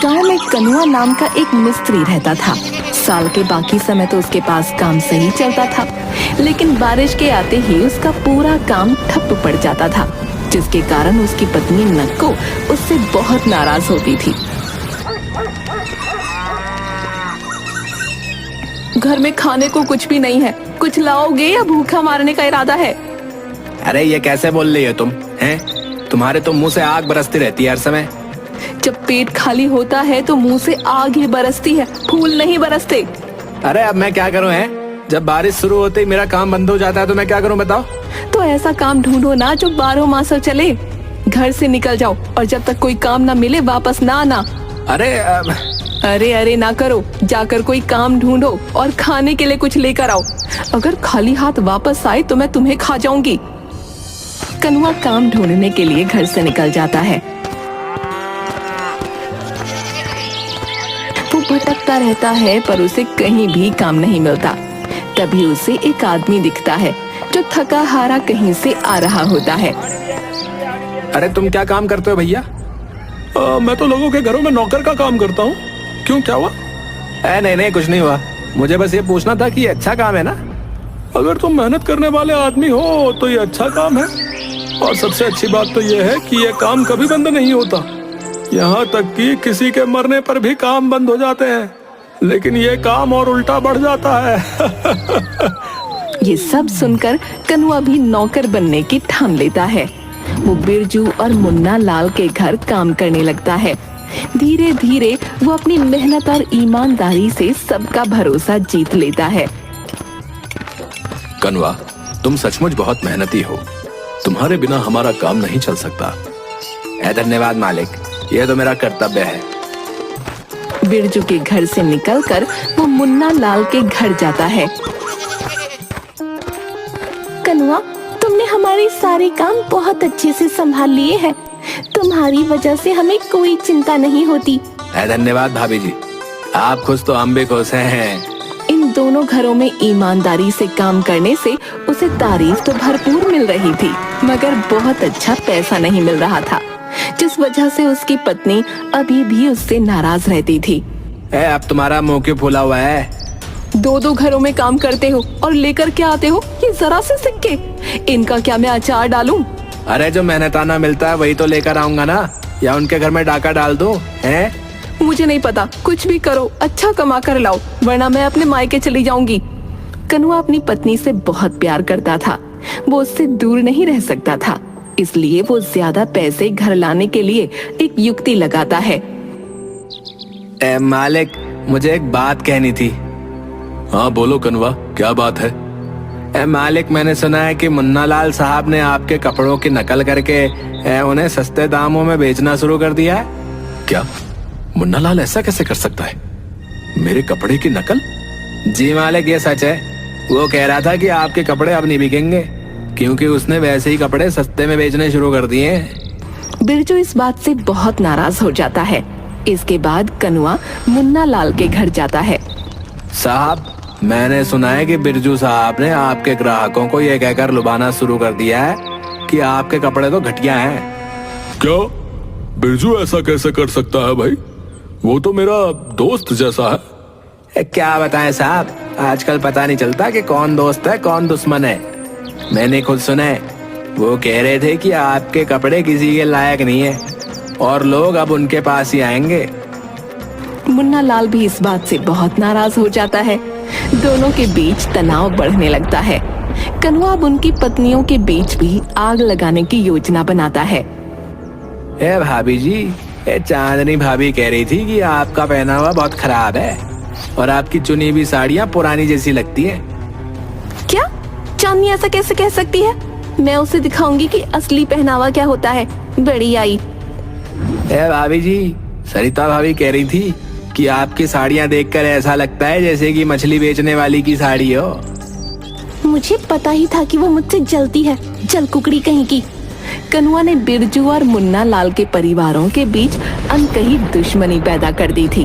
गांव में कनुआ नाम का एक मिस्त्री रहता था। साल के बाकी समय तो उसके पास काम सही चलता था, लेकिन बारिश के आते ही उसका पूरा काम ठप पड़ जाता था, जिसके कारण उसकी पत्नी नक्को उससे बहुत नाराज होती थी। घर में खाने को कुछ भी नहीं है, कुछ लाओगे या भूखा मारने का इरादा है? अरे ये कैसे बोल रही हो तुम हैं? तुम्हारे तो मुंह से आग बरसती रहती है हर समय। जब पेट खाली होता है तो मुंह से आग ही बरसती है, फूल नहीं बरसते। अरे अब मैं क्या करूं हैं? जब बारिश शुरू होते ही मेरा काम बंद हो जाता है तो मैं क्या करूं बताओ? तो ऐसा काम ढूंढो ना जो 12 मास चले। घर से निकल जाओ और जब तक कोई काम ना मिले वापस ना आना। अरे ना करो, जाकर कोई काम ढूंढो और खाने के लिए कुछ लेकर आओ। अगर खाली हाथ वापस आए तो मैं तुम्हें खा जाऊंगी। कनुआ काम ढूंढने के लिए घर से निकल जाता है। वो भटकता रहता है पर उसे कहीं भी काम नहीं मिलता। तभी उसे एक आदमी दिखता है जो थका हारा कहीं से आ रहा होता है। अरे तुम क्या काम करते हो भैया? मैं तो लोगों के घरों में नौकर का काम करता हूँ। क्यों, क्या हुआ? नहीं कुछ नहीं हुआ। मुझे बस ये पूछना था कि ये अच्छा काम है ना? अगर तुम मेहनत करने वाले आदमी हो तो ये अच्छा काम है, और सबसे अच्छी बात तो ये है कि ये काम कभी बंद नहीं होता। यहाँ तक कि किसी के मरने पर भी काम बंद हो जाते हैं, लेकिन ये काम और उल्टा बढ़ जाता है। ये सब सुनकर कनुआ भी नौकर बनने की ठान लेता है। वो बिरजू और मुन्ना लाल के घर काम करने लगता है। धीरे धीरे वो अपनी मेहनत और ईमानदारी से सबका भरोसा जीत लेता है। कनुआ, तुम सचमुच बहुत मेहनती हो। तुम्हारे बिना हमारा काम नहीं चल सकता। धन्यवाद मालिक, यह तो मेरा कर्तव्य है। बिरजू के घर से निकलकर वो मुन्ना लाल के घर जाता है। कनुआ, तुमने हमारे सारे काम बहुत अच्छे से संभाल लिए हैं। तुम्हारी वजह से हमें कोई चिंता नहीं होती। धन्यवाद भाभी जी, आप खुश तो हम भी खुश हैं। इन दोनों घरों में ईमानदारी से काम करने से उसे तारीफ तो भरपूर मिल रही थी, मगर बहुत अच्छा पैसा नहीं मिल रहा था, जिस वजह से उसकी पत्नी अभी भी उससे नाराज रहती थी। अब तुम्हारा मुंह क्यों फूला हुआ है? दो घरों में काम करते हो और लेकर क्या आते हो ये जरा से सिक्के? इनका क्या मैं अचार डालूं? अरे जो मेहनताना मिलता है वही तो लेकर आऊंगा ना, या उनके घर में डाका डाल दूं? हैं? मुझे नहीं पता, कुछ भी करो, अच्छा कमा कर लाओ, वरना मैं अपने मायके चली जाऊंगी। कनुआ अपनी पत्नी से बहुत प्यार करता था, वो उससे दूर नहीं रह सकता था, इसलिए वो ज्यादा पैसे घर लाने के लिए एक युक्ति लगाता है। मालिक, मुझे एक बात कहनी थी। हाँ बोलो कनुआ, क्या बात है? मालिक, मैंने सुना है कि मुन्ना लाल साहब ने आपके कपड़ों की नकल करके उन्हें सस्ते दामों में बेचना शुरू कर दिया है। क्या मुन्ना लाल ऐसा कैसे कर सकता है? मेरे कपड़े की नकल? जी मालिक, ये सच है। वो कह रहा था कि आपके कपड़े अब नहीं बिकेंगे, क्योंकि उसने वैसे ही कपड़े सस्ते में बेचने शुरू कर दिए हैं। बिरजू इस बात से बहुत नाराज हो जाता है। इसके बाद कनुआ मुन्ना लाल के घर जाता है। साहब, मैंने सुना है कि बिरजू साहब ने आपके ग्राहकों को ये कहकर लुभाना शुरू कर दिया है कि आपके कपड़े तो घटिया हैं। क्या बिरजू ऐसा कैसे कर सकता है भाई? वो तो मेरा दोस्त जैसा है। क्या बताएं साहब, आजकल पता नहीं चलता कि कौन दोस्त है कौन दुश्मन है। मैंने खुद सुना है, वो कह रहे थे कि आपके कपड़े किसी के लायक नहीं है और लोग अब उनके पास ही आएंगे। मुन्ना लाल भी इस बात से बहुत नाराज हो जाता है। दोनों के बीच तनाव बढ़ने लगता है। कनुआ अब उनकी पत्नियों के बीच भी आग लगाने की योजना बनाता है। भाभी जी, चांदनी भाभी कह रही थी कि आपका पहनावा बहुत खराब है और आपकी चुनी हुई साड़ियाँ पुरानी जैसी लगती हैं। क्या? चांदनी ऐसा कैसे कह सकती है? मैं उसे दिखाऊंगी कि असली पहनावा क्या होता है। बड़ी आई। भाभी जी, सरिता भाभी कह रही थी कि आपकी साड़ियाँ देखकर ऐसा लगता है जैसे कि मछली बेचने वाली की साड़ी हो। मुझे पता ही था कि वो मुझसे जलती है, जल कुकड़ी कहीं की। कनुआ ने बिरजू और मुन्ना लाल के परिवारों के बीच अनकही दुश्मनी पैदा कर दी थी।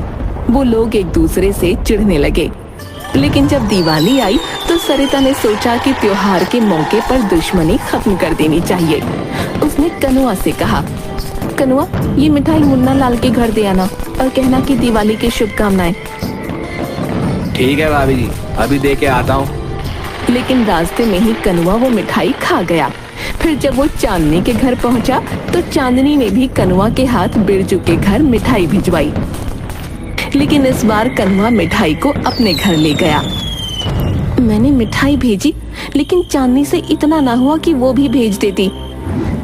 वो लोग एक दूसरे से चिढ़ने लगे। लेकिन जब दिवाली आई तो सरिता ने सोचा कि त्योहार के मौके पर दुश्मनी खत्म कर देनी चाहिए। उसने कनुआ से कहा, कनुआ, ये मिठाई मुन्ना लाल के घर दे आना और कहना कि दिवाली की शुभकामनाएं। ठीक है भाभी जी, अभी दे के आता हूँ। लेकिन रास्ते में ही कनुआ वो मिठाई खा गया। फिर जब वो चांदनी के घर पहुंचा तो चांदनी ने भी कनुआ के हाथ बिरजू के घर मिठाई भिजवाई। लेकिन इस बार कनुआ मिठाई को अपने घर ले गया। मैंने मिठाई भेजी, लेकिन चांदनी से इतना ना हुआ कि वो भी भेज देती।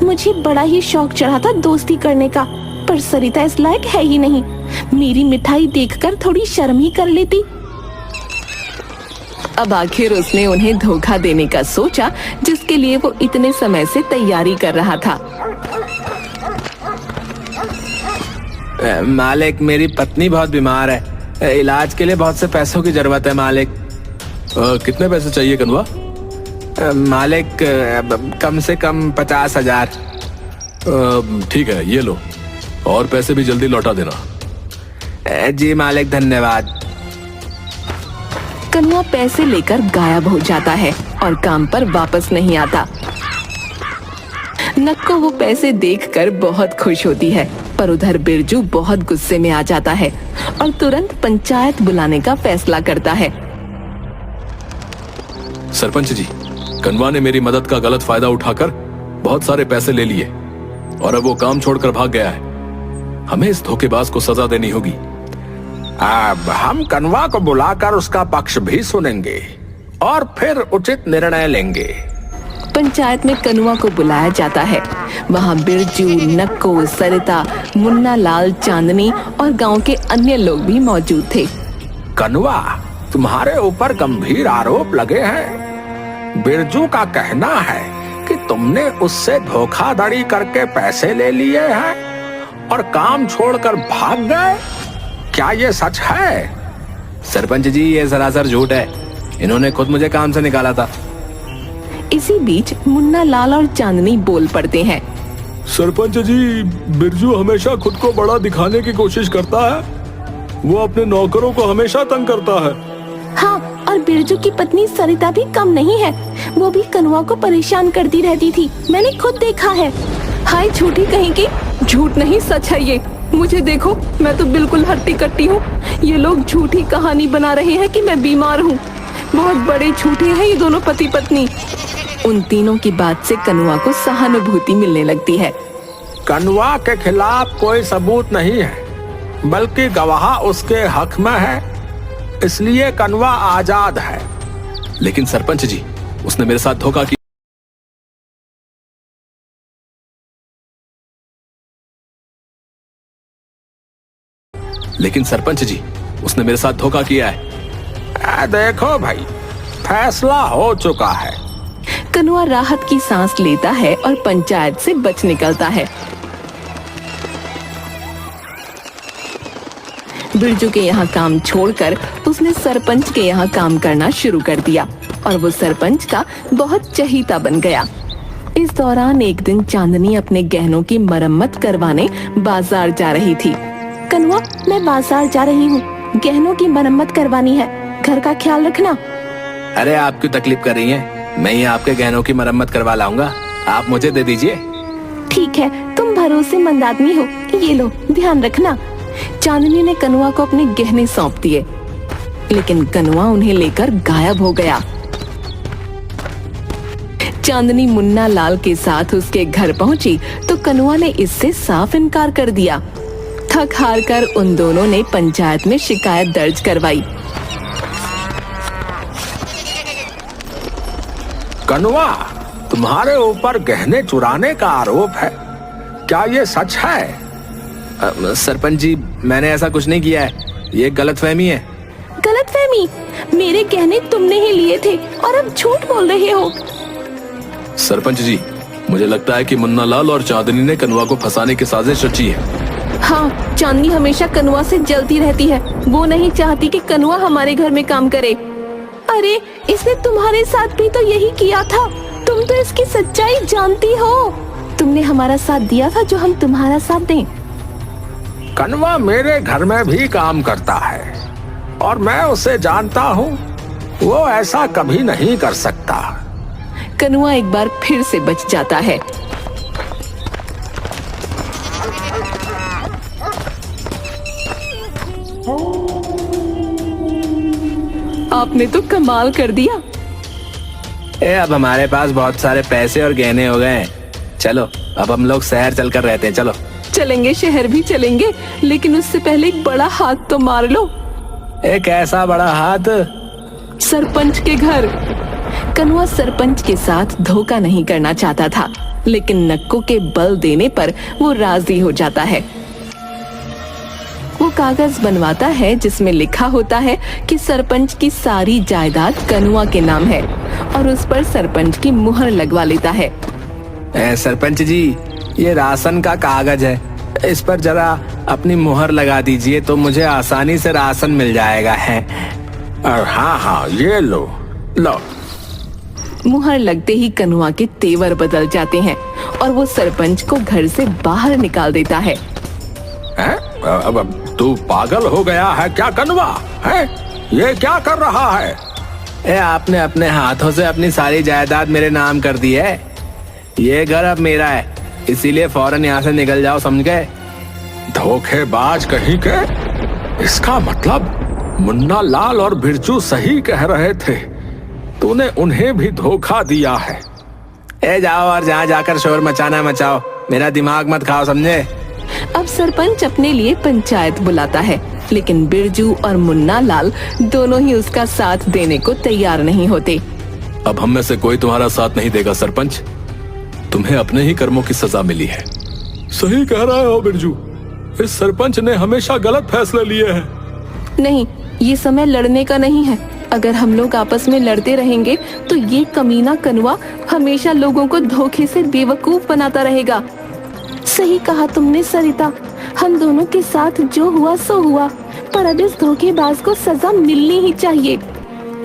मुझे बड़ा ही शौक चढ़ा था दोस्ती करने का, पर सरिता इस लायक है ही नहीं। मेरी मिठाई देखकर थोड़ी शर्म ही कर लेती। अब आखिर उसने उन्हें धोखा देने का सोचा, जिसके लिए वो इतने समय से तैयारी कर रहा था। मालिक, मेरी पत्नी बहुत बीमार है, इलाज के लिए बहुत से पैसों की जरूरत है मालिक। कितने पैसे चाहिए कनुआ? मालिक, कम से कम 50,000। ठीक है, ये लो, और पैसे भी जल्दी लौटा देना। जी मालिक, धन्यवाद। कनुआ पैसे लेकर गायब हो जाता है और काम पर वापस नहीं आता। नक्को वो पैसे देखकर बहुत खुश होती है, पर उधर बिरजू बहुत गुस्से में आ जाता है और तुरंत पंचायत बुलाने का फैसला करता है। सरपंच जी, कनुआ ने मेरी मदद का गलत फायदा उठाकर बहुत सारे पैसे ले लिए और अब वो काम छोड़कर भाग गया है। हमें इस धोखेबाज को सजा देनी होगी। अब हम कनुआ को बुलाकर उसका पक्ष भी सुनेंगे और फिर उचित निर्णय लेंगे। पंचायत में कनुआ को बुलाया जाता है। वहाँ बिरजू, नक्को, सरिता, मुन्ना लाल, चांदनी और गांव के अन्य लोग भी मौजूद थे। कनुआ, तुम्हारे ऊपर गंभीर आरोप लगे हैं। बिरजू का कहना है कि तुमने उससे धोखाधड़ी करके पैसे ले लिए हैं और काम छोड़कर भाग गए। क्या ये सच है? सरपंच जी, ये सरासर झूठ है। इन्होंने खुद मुझे काम से निकाला था। इसी बीच मुन्ना लाल और चांदनी बोल पड़ते हैं। सरपंच जी, बिरजू हमेशा खुद को बड़ा दिखाने की कोशिश करता है। वो अपने नौकरों को हमेशा तंग करता है। हाँ, और बिरजू की पत्नी सरिता भी कम नहीं है। वो भी कनुआ को परेशान करती रहती थी, मैंने खुद देखा है। हाय झूठी कहीं की, झूठ नहीं सच है ये। मुझे देखो, मैं तो बिल्कुल हट्टी कट्टी हूँ। ये लोग झूठी कहानी बना रहे हैं कि मैं बीमार हूँ। बहुत बड़े झूठे हैं ये दोनों पति पत्नी। उन तीनों की बात से कनुआ को सहानुभूति मिलने लगती है। कनुआ के खिलाफ कोई सबूत नहीं है, बल्कि गवाह उसके हक में है, इसलिए कनुआ आजाद है। लेकिन सरपंच जी, उसने मेरे साथ धोखा किया। लेकिन सरपंच जी, उसने मेरे साथ धोखा किया है। देखो भाई, फैसला हो चुका है। कनुआ राहत की सांस लेता है और पंचायत से बच निकलता है। बिरजू के यहाँ काम छोड़कर उसने सरपंच के यहाँ काम करना शुरू कर दिया और वो सरपंच का बहुत चहीता बन गया। इस दौरान एक दिन चांदनी अपने गहनों की मरम्मत करवाने बाजार जा रही थी। कनुआ, मैं बाजार जा रही हूँ, गहनों की मरम्मत करवानी है, घर का ख्याल रखना। अरे आप क्यों तकलीफ कर रही हैं? मैं ही आपके गहनों की मरम्मत करवा लाऊंगा, आप मुझे दे दीजिए। ठीक है, तुम भरोसेमंद आदमी हो, ये लो, ध्यान रखना। चांदनी ने कनुआ को अपने गहने सौंप दिए, लेकिन कनुआ उन्हें लेकर गायब हो गया। चांदनी मुन्ना लाल के साथ उसके घर पहुंची तो कनुआ ने इससे साफ इनकार कर दिया। थक हार कर उन दोनों ने पंचायत में शिकायत दर्ज करवाई। कनुआ, तुम्हारे ऊपर गहने चुराने का आरोप है, क्या ये सच है? सरपंच जी, मैंने ऐसा कुछ नहीं किया है, ये गलतफहमी है। गलतफहमी? मेरे गहने तुमने ही लिए थे और अब झूठ बोल रहे हो। सरपंच जी, मुझे लगता है कि मुन्ना लाल और चांदनी ने कनुआ को फंसाने की साजिश रची है। हाँ, चांदनी हमेशा कनुआ से जलती रहती है। वो नहीं चाहती कि कनुआ हमारे घर में काम करे। अरे, इसने तुम्हारे साथ भी तो यही किया था। तुम तो इसकी सच्चाई जानती हो। तुमने हमारा साथ दिया था, जो हम तुम्हारा साथ दें। कनुआ मेरे घर में भी काम करता है और मैं उसे जानता हूँ, वो ऐसा कभी नहीं कर सकता। कनुआ एक बार फिर से बच जाता है। आपने तो कमाल कर दिया। अब हमारे पास बहुत सारे पैसे और गहने हो गए हैं। चलो अब हम लोग शहर चलकर रहते हैं। चलो चलेंगे, शहर भी चलेंगे, लेकिन उससे पहले एक बड़ा हाथ तो मार लो। एक ऐसा बड़ा हाथ? सरपंच के घर। कनुआ सरपंच के साथ धोखा नहीं करना चाहता था, लेकिन नक्को के बल देने पर वो राजी हो जाता है। वो कागज बनवाता है जिसमें लिखा होता है कि सरपंच की सारी जायदाद कनुआ के नाम है, और उस पर सरपंच की मुहर लगवा लेता है। सरपंच जी, ये राशन का कागज है, इस पर जरा अपनी मुहर लगा दीजिए तो मुझे आसानी से राशन मिल जाएगा है। हाँ हाँ, ये लो लो। मुहर लगते ही कनुआ के तेवर बदल जाते हैं और वो सरपंच को घर से बाहर निकाल देता है। अब तू पागल हो गया है क्या कनुआ? है ये क्या कर रहा है? आपने अपने हाथों से अपनी सारी जायदाद मेरे नाम कर दी है। ये घर अब मेरा है, इसीलिए फौरन यहाँ से निकल जाओ, समझ गए? धोखेबाज कहीं के। इसका मतलब मुन्ना लाल और बिरजू सही कह रहे थे, तूने उन्हें भी धोखा दिया है। जाओ और जहाँ जाकर शोर मचाना मचाओ, मेरा दिमाग मत खाओ, समझे? अब सरपंच अपने लिए पंचायत बुलाता है, लेकिन बिरजू और मुन्ना लाल दोनों ही उसका साथ देने को तैयार नहीं होते। अब हम में से कोई तुम्हारा साथ नहीं देगा सरपंच, तुम्हें अपने ही कर्मों की सजा मिली है। सही कह रहा हो बिरजू, इस सरपंच ने हमेशा गलत फैसले लिए हैं। नहीं, ये समय लड़ने का नहीं है। अगर हम लोग आपस में लड़ते रहेंगे तो ये कमीना कनुआ हमेशा लोगों को धोखे से बेवकूफ बनाता रहेगा। सही कहा तुमने सरिता, हम दोनों के साथ जो हुआ सो हुआ, पर अब इस धोखेबाज को सजा मिलनी ही चाहिए।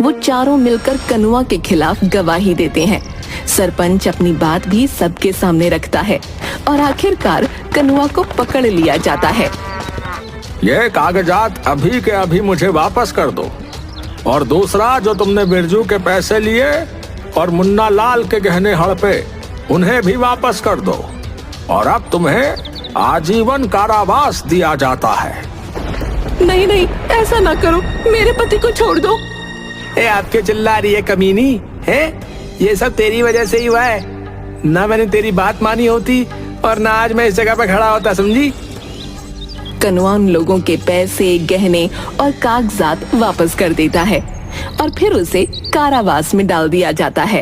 वो चारों मिलकर कनुआ के खिलाफ गवाही देते हैं। सरपंच अपनी बात भी सबके सामने रखता है और आखिरकार कनुआ को पकड़ लिया जाता है। ये कागजात अभी के अभी मुझे वापस कर दो, और दूसरा जो तुमने बिरजू के पैसे लिए और मुन्ना लाल के गहने हड़पे, उन्हें भी वापस कर दो, और अब तुम्हें आजीवन कारावास दिया जाता है। नहीं नहीं, ऐसा ना करो, मेरे पति को छोड़ दो। आपके चिल्ला रही है कमीनी है? ये सब तेरी वजह से ही हुआ है। ना मैंने तेरी बात मानी होती और ना आज मैं इस जगह पे खड़ा होता, समझी? कनुआ उन लोगों के पैसे, गहने और कागजात वापस कर देता है और फिर उसे कारावास में डाल दिया जाता है।